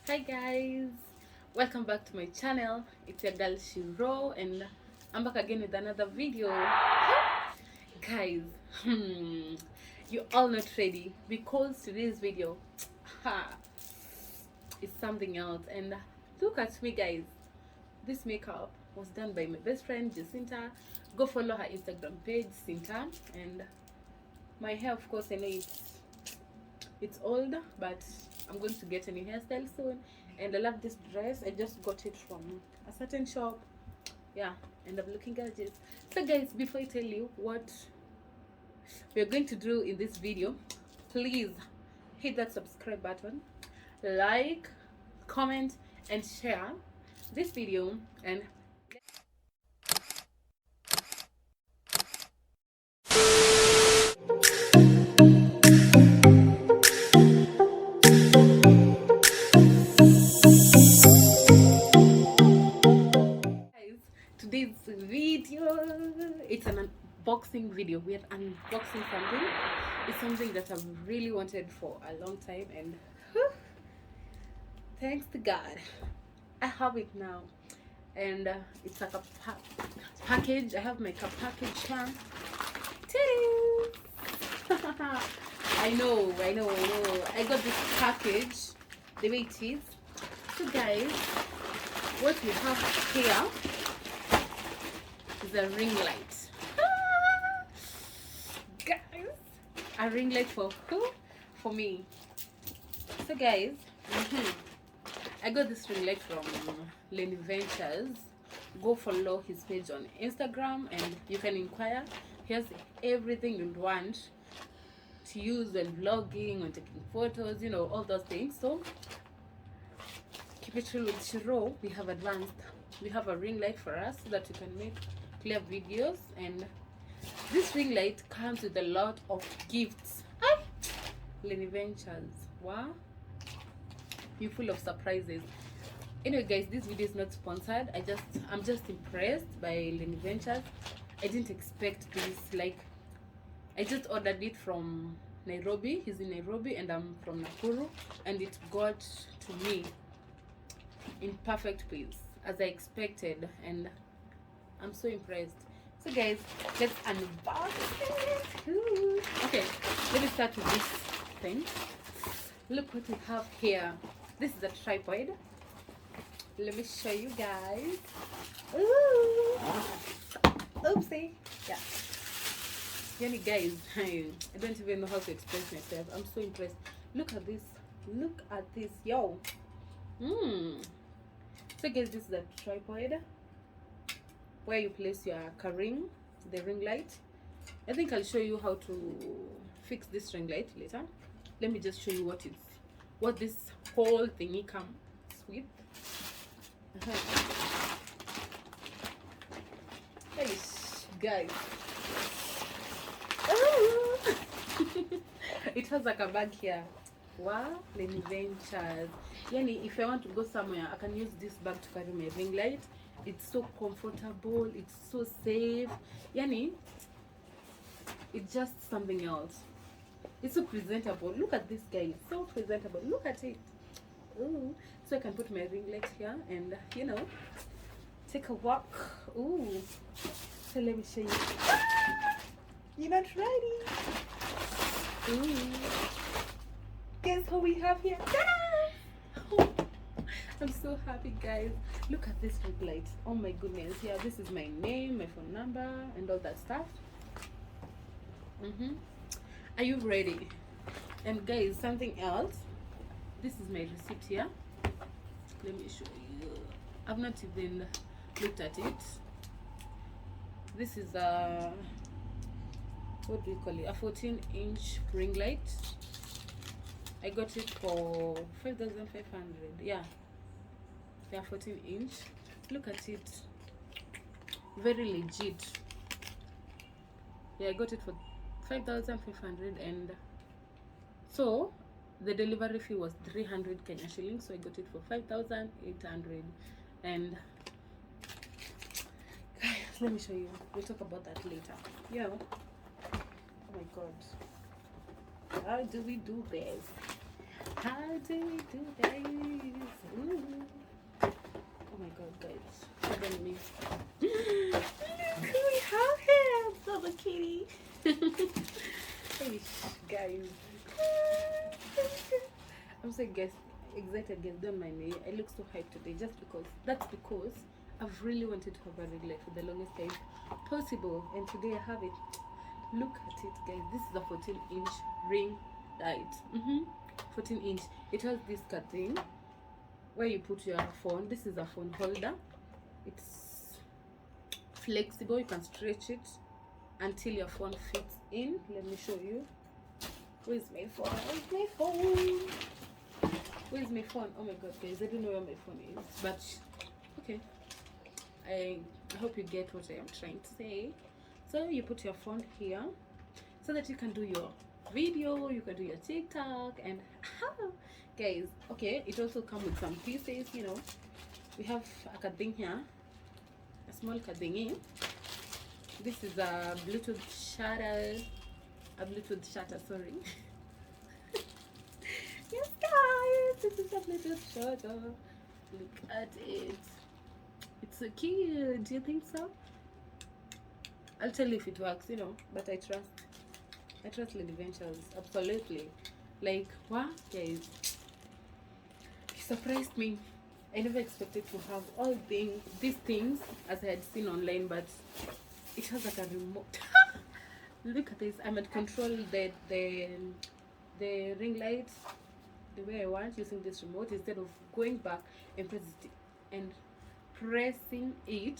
Hi guys, welcome back to my channel. It's your girl Shiro and I'm back again with another video. Guys, you all not ready because today's video is something else. And look at me guys, this makeup was done by my best friend Jacinta. Go follow her Instagram page, Cinta. And my hair, of course, I know it's old, but I'm going to get a new hairstyle soon. And I love this dress. I just got it from a certain shop. Yeah, and I'm looking gorgeous. So guys, before I tell you what we're going to do in this video, please hit that subscribe button, like, comment and share this video. And guys, today's video, it's an unboxing video. We are unboxing something. It's something that I've really wanted for a long time, and thanks to God I have it now. And it's like a package. I have my package here. I know. I got this package the way it is. So guys, what we have here is a ring light. Guys, a ring light for who? For me. So guys, I got this ring light from Lenny Ventures. Go follow his page on Instagram and you can inquire. He has everything you want to use when vlogging, when taking photos, you know, all those things. So keep it real with Shiro. We have advanced. We have a ring light for us so that you can make clear videos. And this ring light comes with a lot of gifts. Lenny Ventures. Wow. You full of surprises. Anyway guys, this video is not sponsored. I'm just impressed by Lenny Ventures. I didn't expect this. Like, I just ordered it from Nairobi. He's in Nairobi and I'm from Nakuru, and it got to me in perfect place as I expected, and I'm so impressed. So guys, let's unbox it. Ooh. Okay, let me start with this thing. Look what we have here. This is a tripod. Let me show you guys. Ooh. Oopsie. Yeah. Yani guys, I don't even know how to express myself. I'm so impressed. Look at this. Look at this. Yo. So guys, this is a tripod where you place your ring, the ring light. I think I'll show you how to fix this ring light later. Let me just show you what this whole thingy comes with. Hey guys. It has like a bag here. Wow, Lenny Ventures. Yani, if I want to go somewhere, I can use this bag to carry my ring light. It's so comfortable, it's so safe. Yani, it's just something else. It's so presentable. Look at this guy, so presentable. Look at it. Ooh. So I can put my ring light here and, you know, take a walk. Ooh. So let me show you. You're not ready. Ooh. Guess what we have here? I'm so happy guys. Look at this ring light. Oh my goodness. Yeah, this is my name, my phone number and all that stuff. Are you ready? And guys, something else. This is my receipt here. Let me show you. I've not even looked at it. This is a, what do we call it? A 14-inch ring light. I got it for 5,500. Yeah, 14-inch. Look at it. Very legit. Yeah, I got it for 5,500, and so the delivery fee was 300 Kenya shillings, so I got it for 5,800. And guys, let me show you. We'll talk about that later. Yeah. Oh my god. How do we do this? How do we do this? so excited, guys. Don't mind me. I look so hyped today just because. That's because I've really wanted to have a ring light for the longest time possible, and today I have it. Look at it, guys. This is a 14-inch ring light. 14-inch. It has this cut thing where you put your phone. This is a phone holder. It's flexible. You can stretch it until your phone fits in. Let me show you. Where's my phone? Where's my phone? Where's my phone? Oh my god, guys, I don't know where my phone is, but okay. I hope you get what I am trying to say. So you put your phone here so that you can do your video, you can do your TikTok, and guys, okay, it also comes with some pieces, you know. We have a carding here, a small carding. This is a Bluetooth shutter, sorry. Yes, guys, this is a Bluetooth shutter. Look at it. It's so cute. Do you think so? I'll tell you if it works, you know, but I trust Lady Ventures, absolutely. Like, what, guys? He surprised me. I never expected to have all these things as I had seen online, but it has like a remote. Look at this. I'm at control the ring light the way I want using this remote instead of going back and pressing it.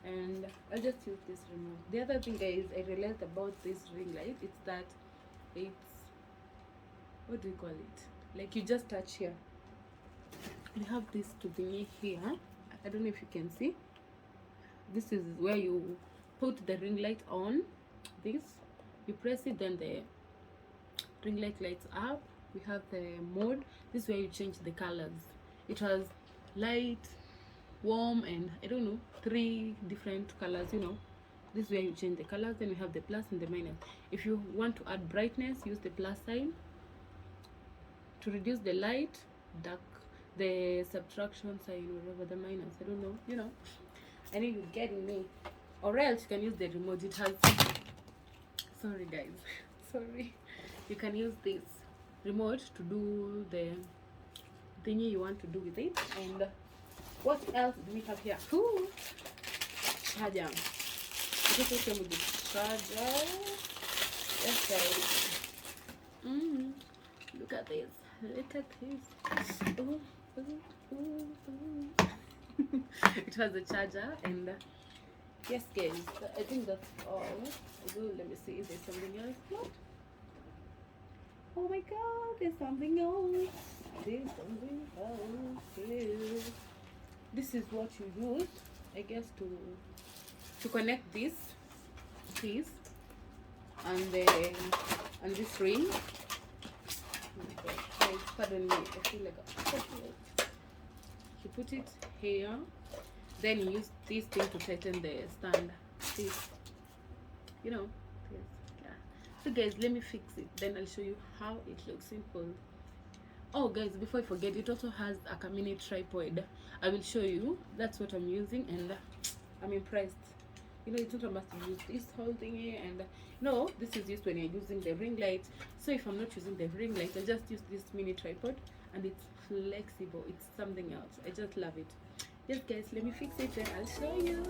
And I'll just use this remote. The other thing, guys, I realized about this ring light is that it's, what do you call it? Like, you just touch here. We have this thingy here. I don't know if you can see. This is where you put the ring light on. This, you press it, then the ring light lights up. We have the mode. This is where you change the colors. It has light, warm, and I don't know, 3 different colors, you know. This is where you change the colors. Then we have the plus and the minus. If you want to add brightness, use the plus sign. To reduce the light, dark, the subtraction sign, whatever, the minus, I don't know, you know. I know you're getting me. Or else you can use the remote. It has, sorry guys, sorry. You can use this remote to do the thingy you want to do with it. And what else do we have here? Ooh, charger. It also came with the charger. Yes, guys. Look at this. Look at this. Ooh, ooh, ooh, ooh. It has a charger, and yes, guys, I think that's all. Let me see if there's something else. What? Oh my god, there's something else. There's something else here. This is what you use, I guess, to connect this piece and this ring. Guys, pardon me, I feel like you put it here, then you use this thing to tighten the stand. This, you know, this, yeah. So guys, let me fix it, then I'll show you how it looks. Simple. Oh guys, before I forget, it also has a mini tripod. I will show you. That's what I'm using, and I'm impressed. You know, it's not a must use this whole thing here, and no, this is used when you're using the ring light. So if I'm not using the ring light, I'll just use this mini tripod, and it's flexible. It's something else. I just love it. Yes guys, let me fix it and I'll show you.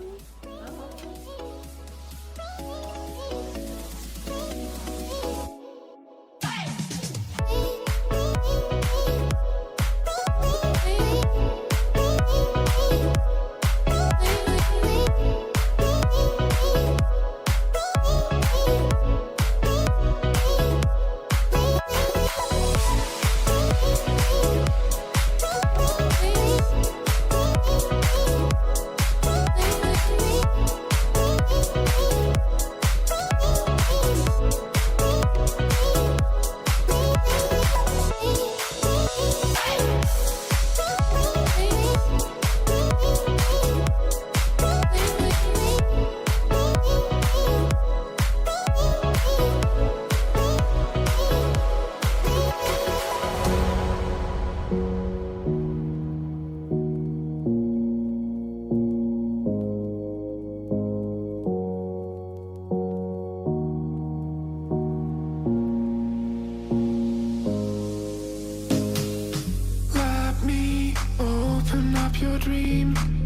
dream.